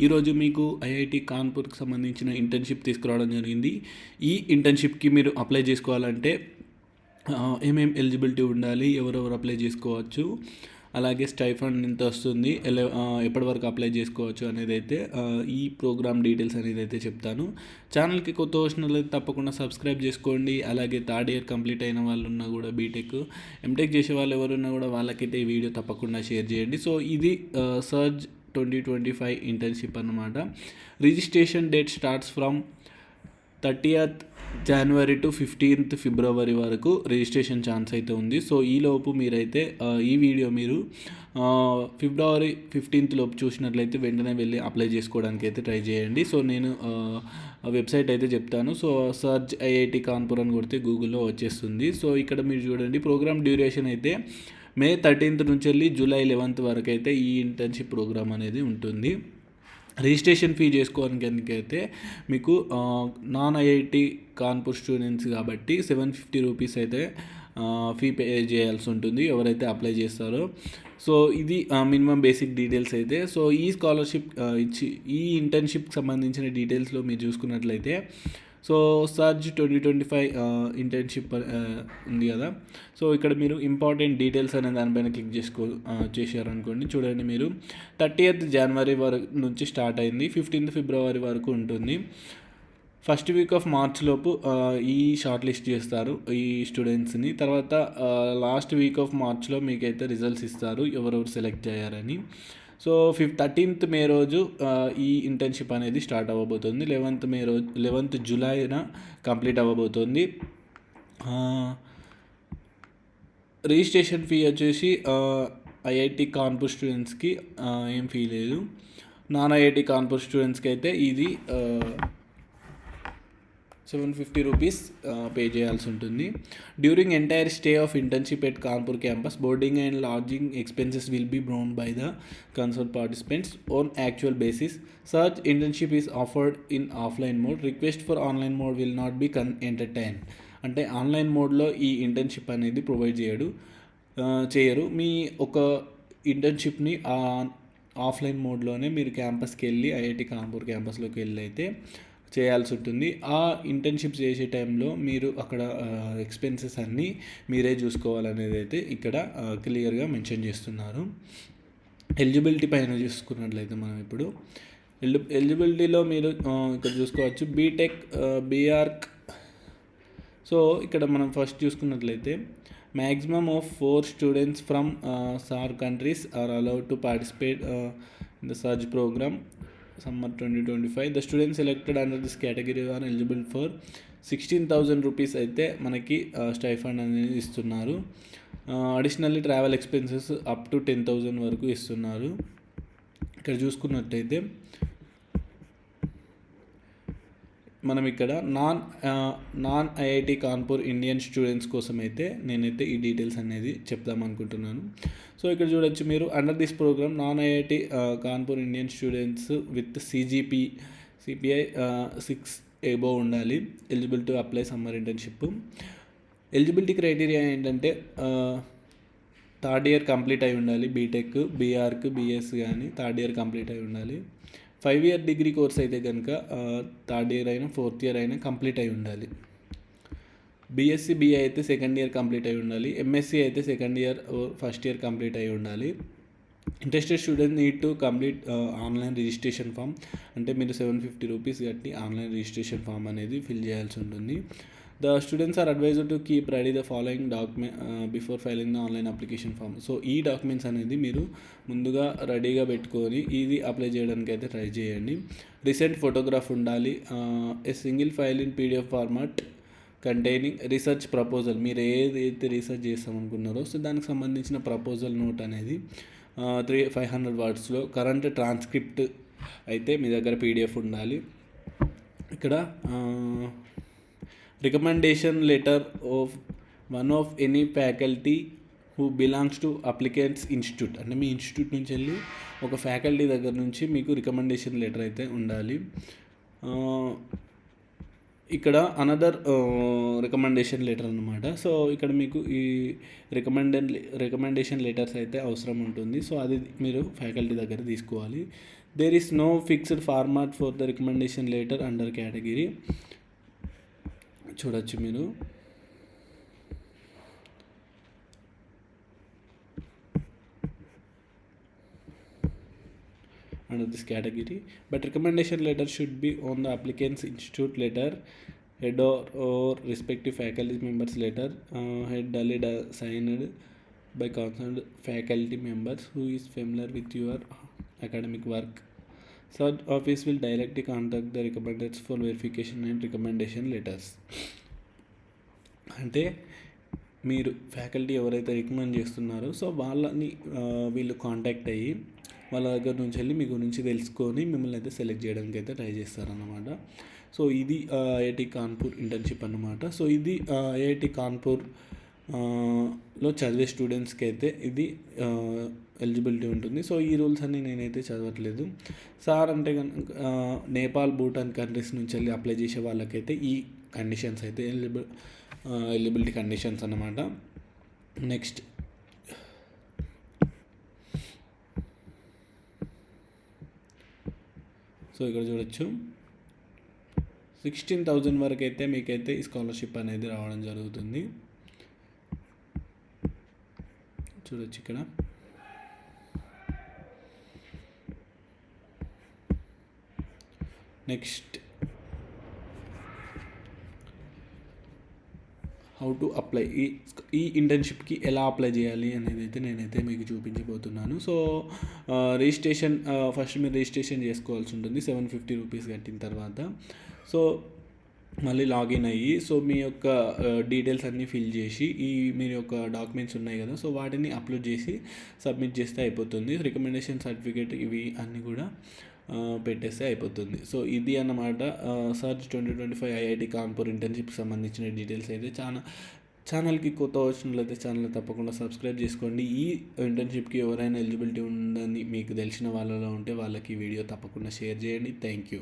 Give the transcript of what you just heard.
ఈరోజు మీకు ఐఐటి కాన్పూర్కి సంబంధించిన ఇంటర్న్షిప్ తీసుకురావడం జరిగింది. ఈ ఇంటర్న్షిప్కి మీరు అప్లై చేసుకోవాలంటే ఏమేమి ఎలిజిబిలిటీ ఉండాలి, ఎవరెవరు అప్లై చేసుకోవచ్చు, అలాగే స్టైఫండ్ ఎంత వస్తుంది, ఎప్పటి వరకు అప్లై చేసుకోవచ్చు అనేది అయితే ఈ ప్రోగ్రామ్ డీటెయిల్స్ అనేది అయితే చెప్తాను. ఛానల్కి కొత్త వచ్చినట్లయితే తప్పకుండా సబ్స్క్రైబ్ చేసుకోండి. అలాగే థర్డ్ ఇయర్ కంప్లీట్ అయిన వాళ్ళు ఉన్నా కూడా బీటెక్, ఎంటెక్ చేసే వాళ్ళు ఎవరున్నా కూడా వాళ్ళకైతే ఈ వీడియో తప్పకుండా షేర్ చేయండి. సో ఇది సర్జ్ 2025 ఇంటర్న్షిప్ అన్నమాట. Registration date starts from 30th January to 15th February వరకు రిజిస్ట్రేషన్ ఛాన్స్ అయితే ఉంది. సో ఈలోపు మీరైతే ఈ వీడియో మీరు February 15th లోపు చూసినట్లయితే వెంటనే వెళ్ళి అప్లై చేసుకోవడానికి అయితే ట్రై చేయండి. సో నేను వెబ్సైట్ అయితే చెప్తాను. సో సర్చ్ ఐఐటి కాన్పూర్ అని కొడితే గూగుల్లో వచ్చేస్తుంది. సో ఇక్కడ మీరు చూడండి, ప్రోగ్రామ్ డ్యూరేషన్ అయితే May 13th నుంచి వెళ్ళి July 11th వరకు అయితే ఈ ఇంటర్న్షిప్ ప్రోగ్రామ్ అనేది ఉంటుంది. రిజిస్ట్రేషన్ ఫీ చేసుకోవడానికి అయితే మీకు నాన్ ఐఐటి కాన్పూర్ స్టూడెంట్స్ కాబట్టి 750 రూపీస్ అయితే ఫీ పే చేయాల్సి ఉంటుంది ఎవరైతే అప్లై చేస్తారో. సో ఇది మినిమం బేసిక్ డీటెయిల్స్ అయితే. సో ఈ స్కాలర్షిప్ ఈ ఇంటర్న్షిప్కి సంబంధించిన డీటెయిల్స్లో మీరు చూసుకున్నట్లయితే సో సర్జ్ 2025 ఇంటర్న్షిప్ ఉంది కదా. సో ఇక్కడ మీరు ఇంపార్టెంట్ డీటెయిల్స్ అనే దానిపైన క్లిక్ చేశారనుకోండి, చూడండి మీరు 30th January వరకు నుంచి స్టార్ట్ అయింది, 15th February వరకు ఉంటుంది. ఫస్ట్ వీక్ ఆఫ్ మార్చ్ లోపు ఈ షార్ట్ లిస్ట్ చేస్తారు ఈ స్టూడెంట్స్ని. తర్వాత లాస్ట్ వీక్ ఆఫ్ మార్చ్లో మీకైతే రిజల్ట్స్ ఇస్తారు ఎవరెవరు సెలెక్ట్ అయ్యారని. సో 13th May రోజు ఈ ఇంటర్న్షిప్ అనేది స్టార్ట్ అవ్వబోతుంది. 11th Julyన కంప్లీట్ అవ్వబోతుంది. రిజిస్ట్రేషన్ ఫీ వచ్చేసి ఐఐటి కాన్పూర్ స్టూడెంట్స్కి ఏం ఫీ లేదు. నాన్ ఐఐటి కాన్పూర్ స్టూడెంట్స్కి అయితే ఇది 750 రూపీస్ పే చేయాల్సి ఉంటుంది. During entire stay of internship at Kanpur campus, boarding and lodging expenses will be borne by the concern participants on actual basis. SURGE internship is offered in offline mode. Request for online mode will not be entertain. అంటే online మోడ్లో ఈ internship అనేది provide చేయరు. మీ ఒక ఇంటర్న్షిప్ని offline మోడ్లోనే మీరు క్యాంపస్కి వెళ్ళి IIT Kanpur క్యాంపస్లోకి వెళ్ళి అయితే చేయాల్సి ఉంటుంది. ఆ ఇంటర్న్షిప్ చేసే టైంలో మీరు అక్కడ ఎక్స్పెన్సెస్ అన్నీ మీరే చూసుకోవాలనేది అయితే ఇక్కడ క్లియర్గా మెన్షన్ చేస్తున్నారు. ఎలిజిబిలిటీ పైన చూసుకున్నట్లయితే మనం ఇప్పుడు ఎలిజిబిలిటీలో మీరు ఇక్కడ చూసుకోవచ్చు బీటెక్, బీఆర్క్. సో ఇక్కడ మనం ఫస్ట్ చూసుకున్నట్లయితే maximum of 4 students from SAARC countries are allowed to participate in the search program summer 2025. The students selected under this category are eligible for 16,000 rupees అయితే మనకి స్టైఫండ్ అనేది ఇస్తున్నారు. Additionally travel expenses up to 10,000 వరకు ఇస్తున్నారు. ఇక్కడ చూసుకున్నట్టయితే మనం ఇక్కడ non IIT Kanpur Indian students కోసం అయితే నేనైతే ఈ డీటెయిల్స్ అనేది చెప్దాం అనుకుంటున్నాను. సో ఇక్కడ చూడొచ్చు మీరు, under this program non IIT Kanpur Indian students with CPI 6 above ఉండాలి, eligible to apply summer internship. Eligibility criteria ఏంటంటే థర్డ్ ఇయర్ కంప్లీట్ అయి ఉండాలి. బీటెక్, బీఆర్క్, బీఎస్ కానీ థర్డ్ ఇయర్ కంప్లీట్ అయి ఉండాలి. 5 year డిగ్రీ కోర్స్ అయితే కనుక థర్డ్ ఇయర్ అయినా 4th year అయినా కంప్లీట్ అయి ఉండాలి. బీఎస్సీ బీఏ అయితే 2nd year కంప్లీట్ అయి ఉండాలి. ఎంఎస్సీ అయితే 2nd year first year complete అయి ఉండాలి. Interested student need to complete online registration form. అంటే మీరు 750 రూపీస్ కట్టి ఆన్లైన్ రిజిస్ట్రేషన్ ఫామ్ అనేది ఫిల్ చేయాల్సి ఉంటుంది. The students are advised to keep ready the following document before filing the online application form. So ఈ documents అనేది మీరు ముందుగా రెడీగా పెట్టుకొని ఇది అప్లై చేయడానికి అయితే ట్రై చేయండి. రీసెంట్ ఫోటోగ్రాఫ్ ఉండాలి. A single file in PDF format containing research proposal. మీరు ఏదైతే రీసెర్చ్ చేస్తామనుకున్నారో సో దానికి సంబంధించిన ప్రపోజల్ నోట్ అనేది 500 wordsలో. కరెంట్ ట్రాన్స్క్రిప్ట్ అయితే మీ దగ్గర పీడిఎఫ్ ఉండాలి. ఇక్కడ recommendation letter of one of any faculty who belongs to applicants institute. అంటే మీ ఇన్స్టిట్యూట్ నుంచి వెళ్ళి ఒక ఫ్యాకల్టీ దగ్గర నుంచి మీకు రికమెండేషన్ లెటర్ అయితే ఉండాలి. ఇక్కడ అనదర్ రికమెండేషన్ లెటర్ అనమాట. సో ఇక్కడ మీకు ఈ రికమెండేషన్ లెటర్స్ అయితే అవసరం ఉంటుంది. సో అది మీరు ఫ్యాకల్టీ దగ్గర తీసుకోవాలి. There is no fixed format for the recommendation letter under category. చూడొచ్చు మీరు. under this category, but recommendation letter should be on the applicant's institute letter head or respective faculty members letter head duly signed by concerned faculty members who is familiar with your academic work. Such office will directly contact the recommenders for verification and recommendation letters. అంటే మీరు faculty ఎవరైతే recommend చేస్తున్నారో so వాళ్ళని వీళ్ళు contact అయ్యి వాళ్ళ దగ్గర నుంచి వెళ్ళి మీ గురించి తెలుసుకొని మిమ్మల్ని అయితే సెలెక్ట్ చేయడానికి అయితే ట్రై చేస్తారన్నమాట. సో ఇది ఐఐటి కాన్పూర్ ఇంటర్న్షిప్ అన్నమాట. సో ఇది ఐఐటి కాన్పూర్ లో చదివే స్టూడెంట్స్కి అయితే ఇది ఎలిజిబిలిటీ ఉంటుంది. సో ఈ రూల్స్ అన్నీ నేనైతే చదవట్లేదు సార్. అంటే కనుక నేపాల్, భూటాన్ కంట్రీస్ నుంచి వెళ్ళి అప్లై చేసే వాళ్ళకైతే ఈ కండిషన్స్ అయితే ఎలిజిబిలిటీ కండిషన్స్ అన్నమాట. నెక్స్ట్ సో ఇక్కడ చూడొచ్చు 16,000 వరకు అయితే మీకైతే ఈ స్కాలర్షిప్ అనేది రావడం జరుగుతుంది. చూడొచ్చు ఇక్కడ. నెక్స్ట్ హౌ టు అప్లై ఈ ఇంటర్న్షిప్కి ఎలా అప్లై చేయాలి అనేది అయితే నేనైతే మీకు చూపించబోతున్నాను. సో రిజిస్ట్రేషన్ ఫస్ట్ మీరు రిజిస్ట్రేషన్ చేసుకోవాల్సి ఉంటుంది 750 రూపీస్ కట్టిన తర్వాత. సో మళ్ళీ లాగిన్ అయ్యి సో మీ యొక్క డీటెయిల్స్ అన్నీ ఫిల్ చేసి మీరు యొక్క డాక్యుమెంట్స్ ఉన్నాయి కదా సో వాటిని అప్లోడ్ చేసి సబ్మిట్ చేస్తే అయిపోతుంది. రికమెండేషన్ సర్టిఫికేట్ ఇవి అన్నీ కూడా పెట్టేస్తే అయిపోతుంది. సో ఇది అన్నమాట సర్చ్ 2025 ఐఐటి కాన్పూర్ ఇంటర్న్షిప్కి సంబంధించిన డీటెయిల్స్ అయితే. ఛానల్కి కొత్త వచ్చినట్లయితే ఛానల్ తప్పకుండా సబ్స్క్రైబ్ చేసుకోండి. ఈ ఇంటర్న్షిప్కి ఎవరైనా ఎలిజిబిలిటీ ఉందని మీకు తెలిసిన వాళ్ళలో ఉంటే వాళ్ళకి వీడియో తప్పకుండా షేర్ చేయండి. Thank you.